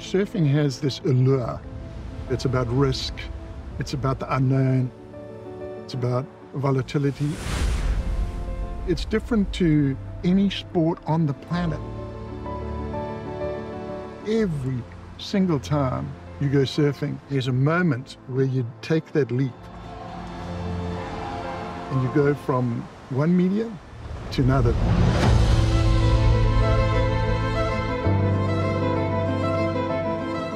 Surfing has this allure. It's about risk. It's about the unknown. It's about volatility. It's different to any sport on the planet. Every single time you go surfing, there's a moment where you take that leap and you go from one medium to another.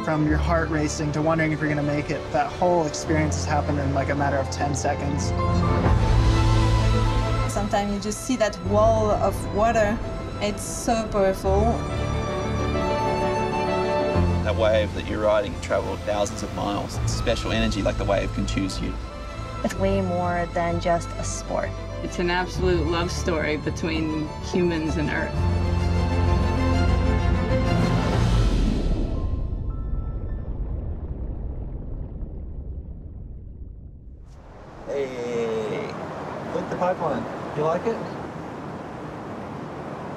From your heart racing to wondering if you're going to make it, that whole experience has happened in like a matter of 10 seconds. Sometimes you just see that wall of water. It's so powerful. That wave that you're riding travelled thousands of miles. It's special energy, like the wave can choose you. It's way more than just a sport. It's an absolute love story between humans and Earth. Hey, look, the pipeline. You like it?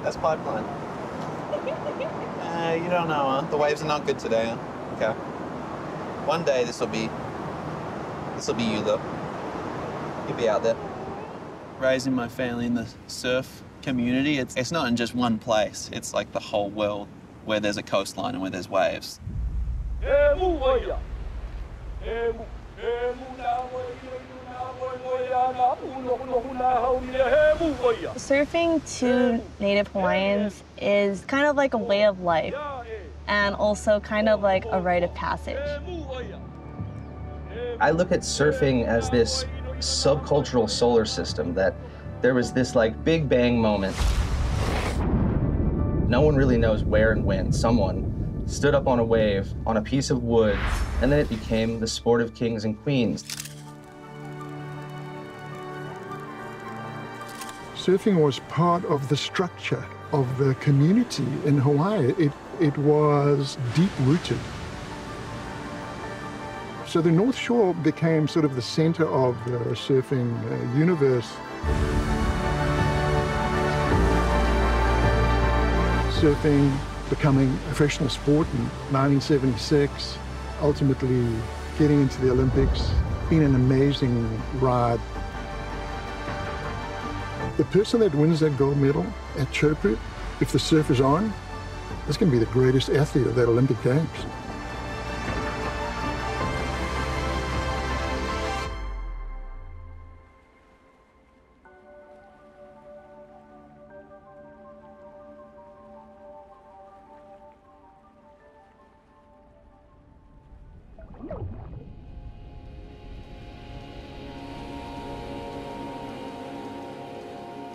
That's pipeline. You don't know, huh? The waves are not good today, huh? Okay. One day this'll be you, though. You'll be out there. Raising my family in the surf community, it's not in just one place. It's like the whole world where there's a coastline and where there's waves. Surfing to Native Hawaiians is kind of like a way of life and also kind of like a rite of passage. I look at surfing as this subcultural solar system, that there was this like Big Bang moment. No one really knows where and when someone stood up on a wave on a piece of wood, and then it became the sport of kings and queens. Surfing was part of the structure of the community in Hawaii. It was deep-rooted. So the North Shore became sort of the center of the surfing universe. Surfing becoming a professional sport in 1976, ultimately getting into the Olympics, been an amazing ride. The person that wins that gold medal at Chopu, if the surf is on, is going to be the greatest athlete of that Olympic Games.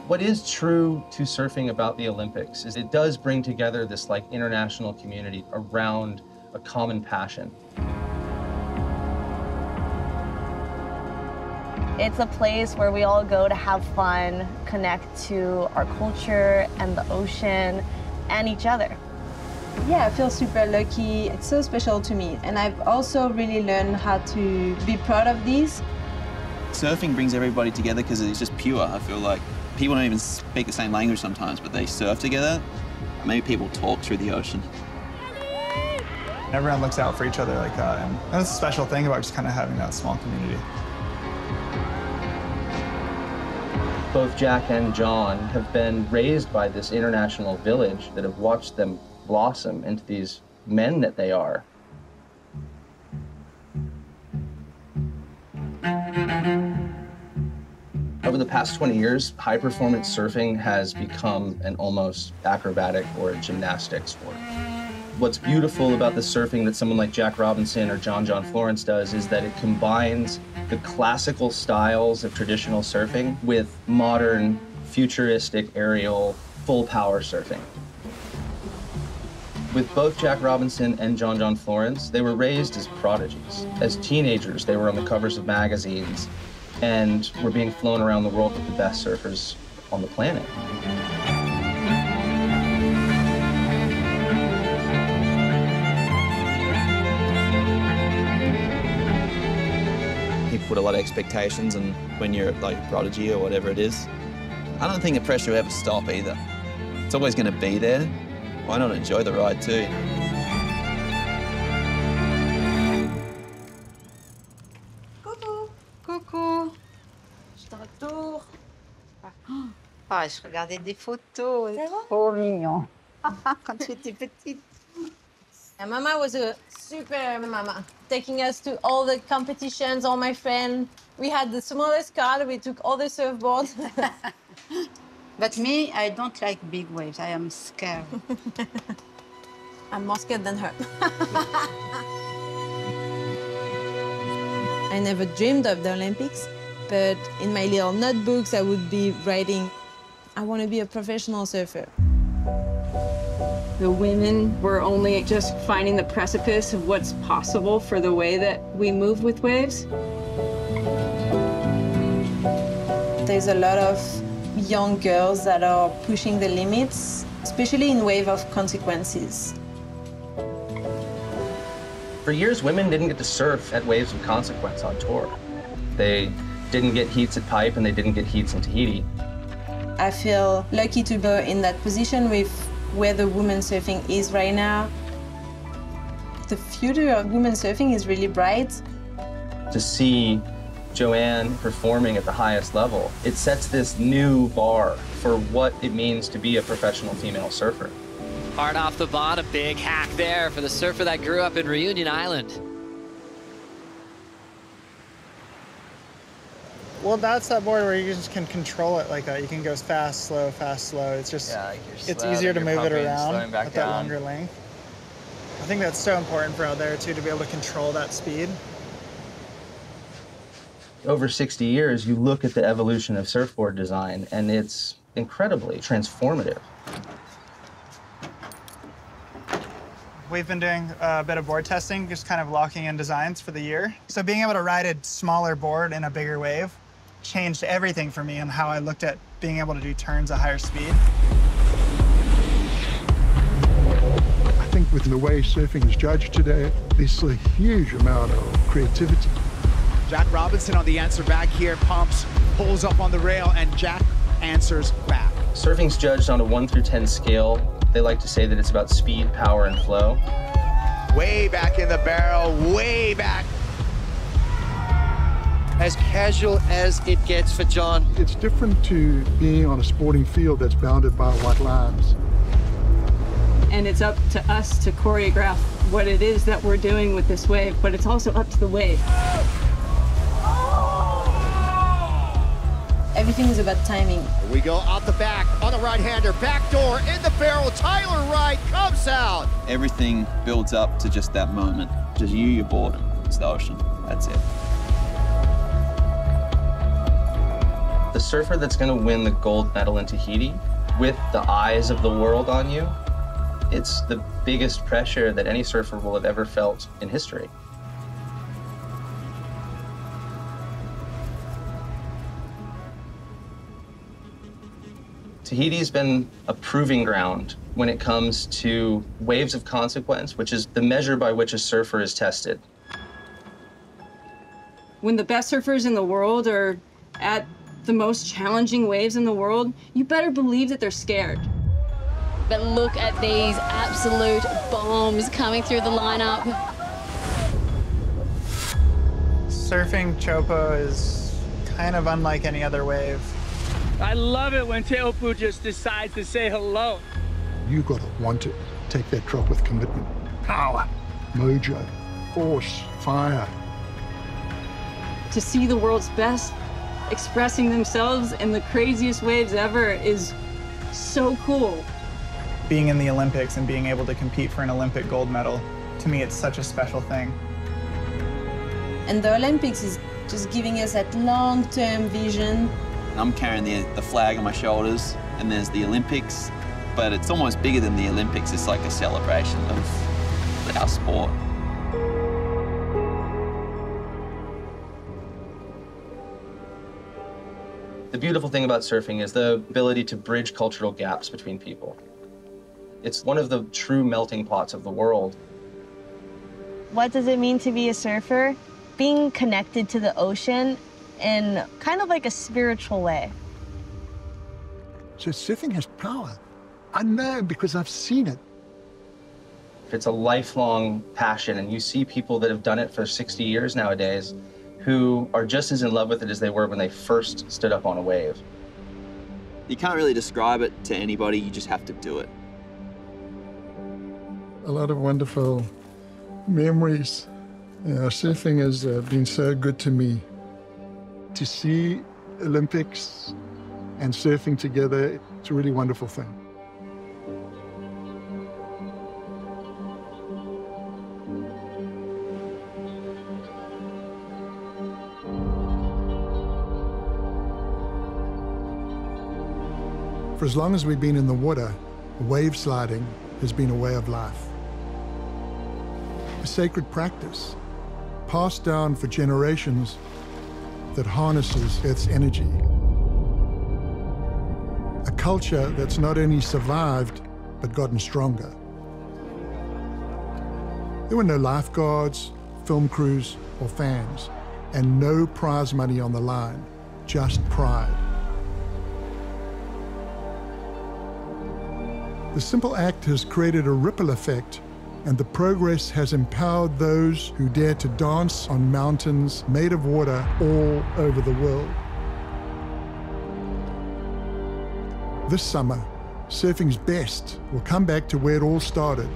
What is true to surfing about the Olympics is it does bring together this like international community around a common passion. It's a place where we all go to have fun, connect to our culture and the ocean and each other. Yeah, I feel super lucky. It's so special to me. And I've also really learned how to be proud of these. Surfing brings everybody together because it's just pure. I feel like people don't even speak the same language sometimes, but they surf together. Maybe people talk through the ocean. Everyone looks out for each other like that, and that's a special thing about just kind of having that small community. Both Jack and John have been raised by this international village that have watched them blossom into these men that they are. Over the past 20 years, high-performance surfing has become an almost acrobatic or a gymnastic sport. What's beautiful about the surfing that someone like Jack Robinson or John Florence does is that it combines the classical styles of traditional surfing with modern, futuristic, aerial, full-power surfing. With both Jack Robinson and John Florence, they were raised as prodigies. As teenagers, they were on the covers of magazines and were being flown around the world with the best surfers on the planet. People put a lot of expectations, and when you're like a prodigy or whatever it is, I don't think the pressure will ever stop either. It's always going to be there. Why not enjoy the ride too? Bonjour. Ah, je regardais des photos. Trop mignon. Quand tu étais petite. And Mama was a super mama, taking us to all the competitions, all my friends. We had the smallest car, we took all the surfboards. But me, I don't like big waves. I am scared. I'm more scared than her. I never dreamed of the Olympics, but in my little notebooks, I would be writing, I want to be a professional surfer. The women were only just finding the precipice of what's possible for the way that we move with waves. There's a lot of young girls that are pushing the limits, especially in wave of consequences. For years, women didn't get to surf at Waves of Consequence on tour. They didn't get heats at Pipe and they didn't get heats in Tahiti. I feel lucky to be in that position with where the women surfing is right now. The future of women surfing is really bright. To see Joanne performing at the highest level, it sets this new bar for what it means to be a professional female surfer. Hard off the bottom, big hack there for the surfer that grew up in Reunion Island. Well, that's that board where you just can control it like that. You can go fast, slow, fast, slow. It's just, it's easier to move it around at that longer length. I think that's so important for out there too, to be able to control that speed. Over 60 years, you look at the evolution of surfboard design and it's incredibly transformative. We've been doing a bit of board testing, just kind of locking in designs for the year. So being able to ride a smaller board in a bigger wave changed everything for me and how I looked at being able to do turns at higher speed. I think with the way surfing is judged today, there's a huge amount of creativity. Jack Robinson on the answer back here, pumps, pulls up on the rail, and Jack answers back. Surfing's judged on a 1 through 10 scale. They like to say that it's about speed, power, and flow. Way back in the barrel, way back. As casual as it gets for John. It's different to being on a sporting field that's bounded by white lines. And it's up to us to choreograph what it is that we're doing with this wave, but it's also up to the wave. Everything is about timing. Here we go out the back on the right-hander, back door in the barrel. Tyler Wright comes out. Everything builds up to just that moment. Just you, your board, it's the ocean. That's it. The surfer that's going to win the gold medal in Tahiti, with the eyes of the world on you, it's the biggest pressure that any surfer will have ever felt in history. Tahiti's been a proving ground when it comes to waves of consequence, which is the measure by which a surfer is tested. When the best surfers in the world are at the most challenging waves in the world, you better believe that they're scared. But look at these absolute bombs coming through the lineup. Surfing Chopo is kind of unlike any other wave. I love it when Teopu just decides to say hello. You got to want to take that drop with commitment. Power, mojo, force, fire. To see the world's best expressing themselves in the craziest waves ever is so cool. Being in the Olympics and being able to compete for an Olympic gold medal, to me, it's such a special thing. And the Olympics is just giving us that long-term vision. I'm carrying the flag on my shoulders, and there's the Olympics, but it's almost bigger than the Olympics. It's like a celebration of our sport. The beautiful thing about surfing is the ability to bridge cultural gaps between people. It's one of the true melting pots of the world. What does it mean to be a surfer? Being connected to the ocean in kind of like a spiritual way. So surfing has power. I know because I've seen it. It's a lifelong passion, and you see people that have done it for 60 years nowadays who are just as in love with it as they were when they first stood up on a wave. You can't really describe it to anybody, you just have to do it. A lot of wonderful memories. Surfing has been so good to me. To see Olympics and surfing together, it's a really wonderful thing. For as long as we've been in the water, wave sliding has been a way of life. A sacred practice, passed down for generations, that harnesses Earth's energy. A culture that's not only survived, but gotten stronger. There were no lifeguards, film crews, or fans, and no prize money on the line, just pride. The simple act has created a ripple effect, and the progress has empowered those who dare to dance on mountains made of water all over the world. This summer, surfing's best will come back to where it all started,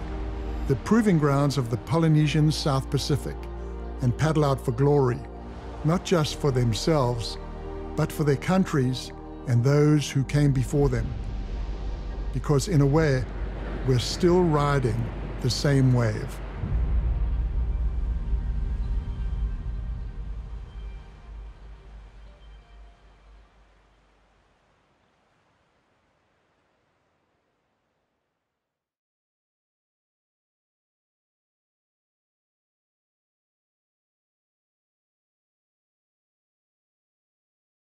the proving grounds of the Polynesian South Pacific, and paddle out for glory, not just for themselves, but for their countries and those who came before them. Because in a way, we're still riding the same wave.